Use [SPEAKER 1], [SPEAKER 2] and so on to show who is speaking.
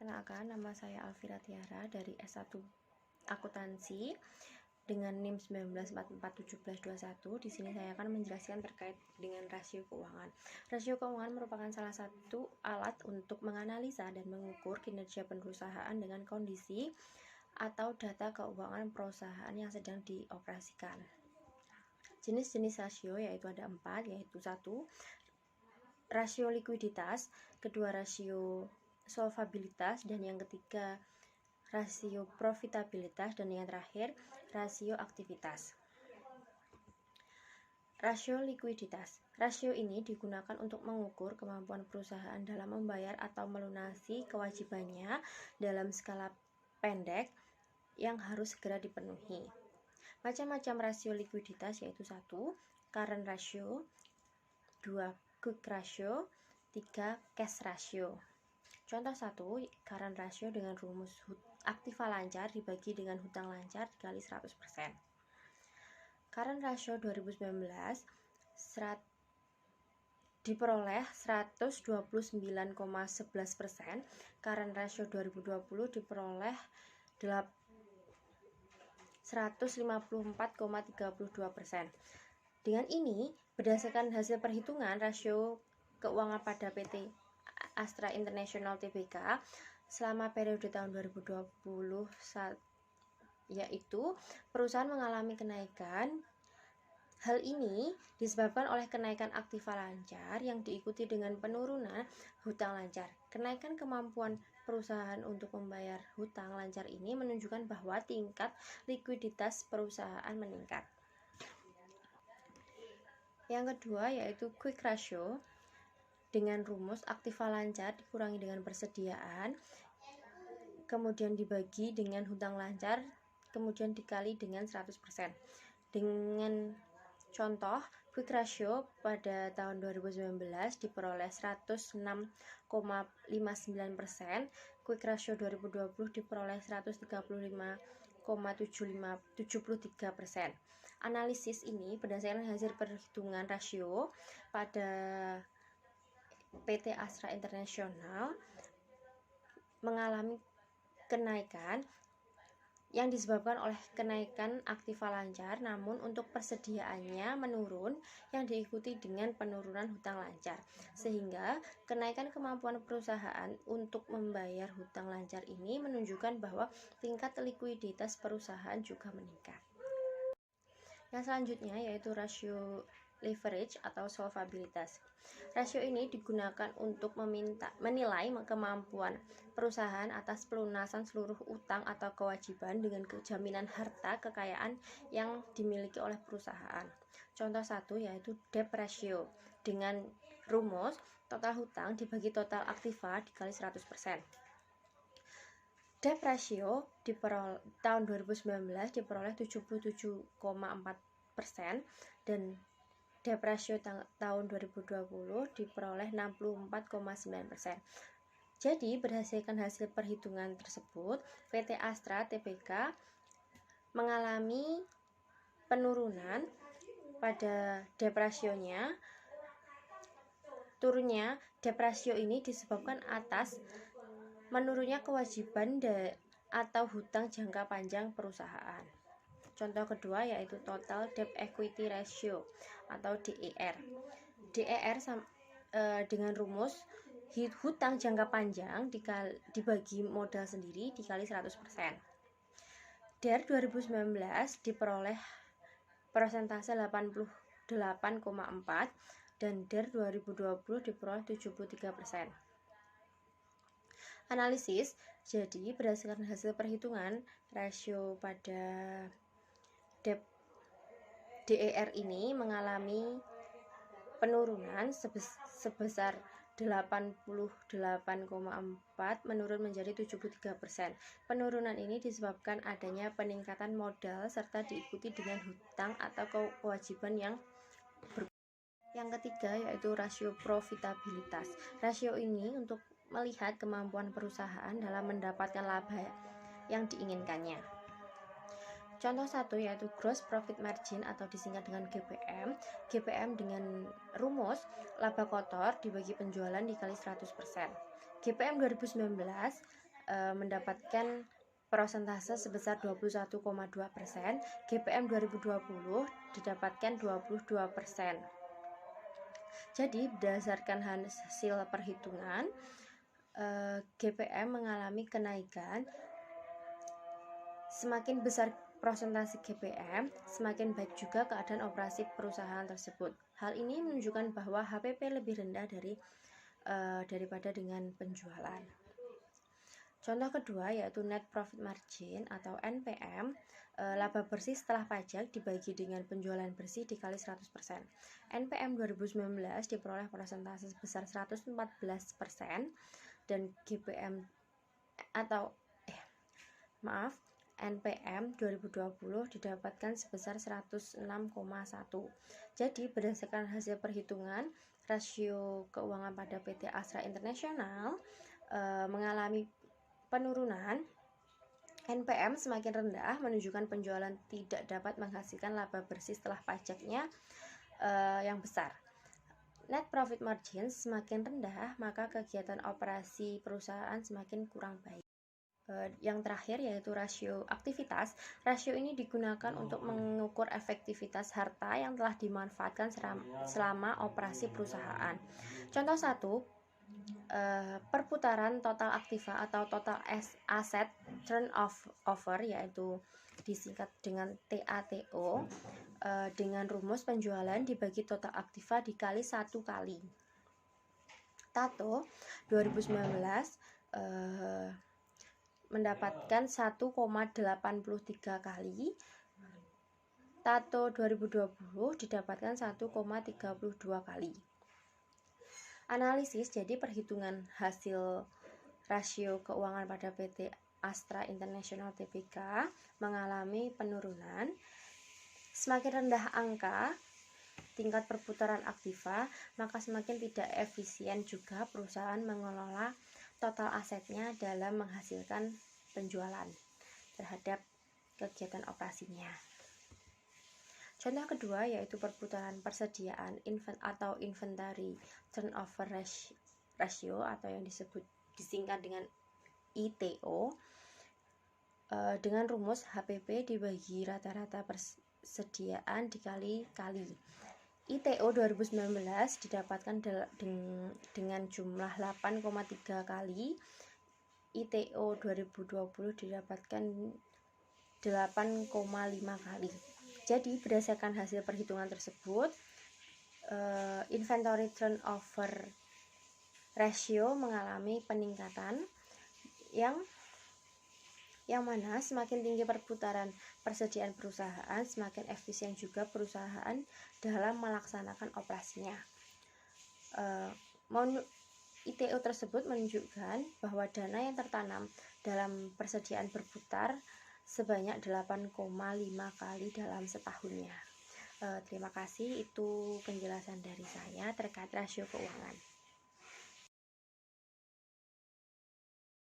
[SPEAKER 1] Perkenalkan, nama saya Alfira Tiara dari S1 Akuntansi dengan NIM 19441721. Di sini saya akan menjelaskan terkait dengan rasio keuangan. Rasio keuangan merupakan salah satu alat untuk menganalisa dan mengukur kinerja perusahaan dengan kondisi atau data keuangan perusahaan yang sedang dioperasikan. Jenis-jenis rasio yaitu ada 4, yaitu 1. Rasio likuiditas, kedua rasio solvabilitas, dan yang ketiga rasio profitabilitas, dan yang terakhir rasio aktivitas. Rasio likuiditas. Rasio ini digunakan untuk mengukur kemampuan perusahaan dalam membayar atau melunasi kewajibannya dalam skala pendek yang harus segera dipenuhi. Macam-macam rasio likuiditas yaitu 1. Current ratio, 2. Quick ratio, 3. Cash ratio. Contoh 1, current ratio dengan rumus aktiva lancar dibagi dengan hutang lancar dikali 100%. Current ratio 2019 diperoleh 129,11%, current ratio 2020 diperoleh 154,32%. Dengan ini, berdasarkan hasil perhitungan rasio keuangan pada PT Astra International Tbk selama periode tahun 2020, yaitu perusahaan mengalami kenaikan. Hal ini disebabkan oleh kenaikan aktiva lancar yang diikuti dengan penurunan hutang lancar. Kenaikan kemampuan perusahaan untuk membayar hutang lancar ini menunjukkan bahwa tingkat likuiditas perusahaan meningkat. Yang kedua yaitu quick ratio dengan rumus aktiva lancar dikurangi dengan persediaan, kemudian dibagi dengan hutang lancar, kemudian dikali dengan 100%. Dengan contoh, quick ratio pada tahun 2019 diperoleh 106,59%, quick ratio 2020 diperoleh 135,73%. Analisis ini berdasarkan hasil perhitungan rasio pada PT Astra International mengalami kenaikan yang disebabkan oleh kenaikan aktiva lancar, namun untuk persediaannya menurun yang diikuti dengan penurunan hutang lancar, sehingga kenaikan kemampuan perusahaan untuk membayar hutang lancar ini menunjukkan bahwa tingkat likuiditas perusahaan juga meningkat. Yang selanjutnya yaitu rasio leverage atau solvabilitas. Rasio ini digunakan untuk menilai kemampuan perusahaan atas pelunasan seluruh utang atau kewajiban dengan jaminan harta kekayaan yang dimiliki oleh perusahaan. Contoh 1 yaitu debt ratio dengan rumus total hutang dibagi total aktiva dikali 100%. Debt ratio tahun 2019 diperoleh 77,4% dan debt ratio tahun 2020 diperoleh 64,9%. Jadi, berdasarkan hasil perhitungan tersebut, PT Astra Tbk mengalami penurunan pada debt ratio-nya. Turunnya debt ratio ini disebabkan atas menurunnya kewajiban atau hutang jangka panjang perusahaan. Contoh kedua yaitu total debt equity ratio atau DER. DER dengan rumus hutang jangka panjang dibagi modal sendiri dikali 100%. DER 2019 diperoleh persentase 88,4 dan DER 2020 diperoleh 73%. Analisis, jadi berdasarkan hasil perhitungan rasio pada DER ini mengalami penurunan sebesar 88,4 menurun menjadi 73%. Penurunan ini disebabkan adanya peningkatan modal serta diikuti dengan hutang atau kewajiban yang Yang ketiga yaitu rasio profitabilitas. Rasio ini untuk melihat kemampuan perusahaan dalam mendapatkan laba yang diinginkannya. Contoh 1 yaitu gross profit margin atau disingkat dengan GPM. GPM dengan rumus laba kotor dibagi penjualan dikali 100%. GPM 2019 mendapatkan persentase sebesar 21,2%, GPM 2020 didapatkan 22%. Jadi berdasarkan hasil perhitungan, GPM mengalami kenaikan. Semakin besar persentase GPM, semakin baik juga keadaan operasi perusahaan tersebut. Hal ini menunjukkan bahwa HPP lebih rendah daripada dengan penjualan. Contoh kedua yaitu net profit margin atau NPM, laba bersih setelah pajak dibagi dengan penjualan bersih dikali 100%. NPM 2019 diperoleh persentase sebesar 114% dan GPM NPM 2020 didapatkan sebesar 106,1. Jadi berdasarkan hasil perhitungan, rasio keuangan pada PT Astra International mengalami penurunan. NPM semakin rendah menunjukkan penjualan tidak dapat menghasilkan laba bersih setelah pajaknya yang besar. Net profit margin semakin rendah, maka kegiatan operasi perusahaan semakin kurang baik. Yang terakhir yaitu rasio aktivitas. Rasio ini digunakan untuk mengukur efektivitas harta yang telah dimanfaatkan selama operasi perusahaan. Contoh 1, perputaran total aktiva atau total asset turnover, yaitu disingkat dengan TATO, dengan rumus penjualan dibagi total aktiva dikali 1 kali. TATO 2019 mendapatkan 1,83 kali. TATO 2020 didapatkan 1,32 kali. Analisis, jadi perhitungan hasil rasio keuangan pada PT Astra International Tbk mengalami penurunan. Semakin rendah angka tingkat perputaran aktiva, maka semakin tidak efisien juga perusahaan mengelola total asetnya dalam menghasilkan penjualan terhadap kegiatan operasinya. Contoh kedua yaitu perputaran persediaan atau inventory turnover ratio atau yang disingkat dengan ITO, dengan rumus HPP dibagi rata-rata persediaan dikali-kali. ITO 2019 didapatkan dengan jumlah 8,3 kali. ITO 2020 didapatkan 8,5 kali. Jadi berdasarkan hasil perhitungan tersebut, inventory turnover ratio mengalami peningkatan yang mana semakin tinggi perputaran persediaan perusahaan, semakin efisien juga perusahaan dalam melaksanakan operasinya. ITO tersebut menunjukkan bahwa dana yang tertanam dalam persediaan berputar sebanyak 8,5 kali dalam setahunnya. Terima kasih, itu penjelasan dari saya terkait rasio keuangan.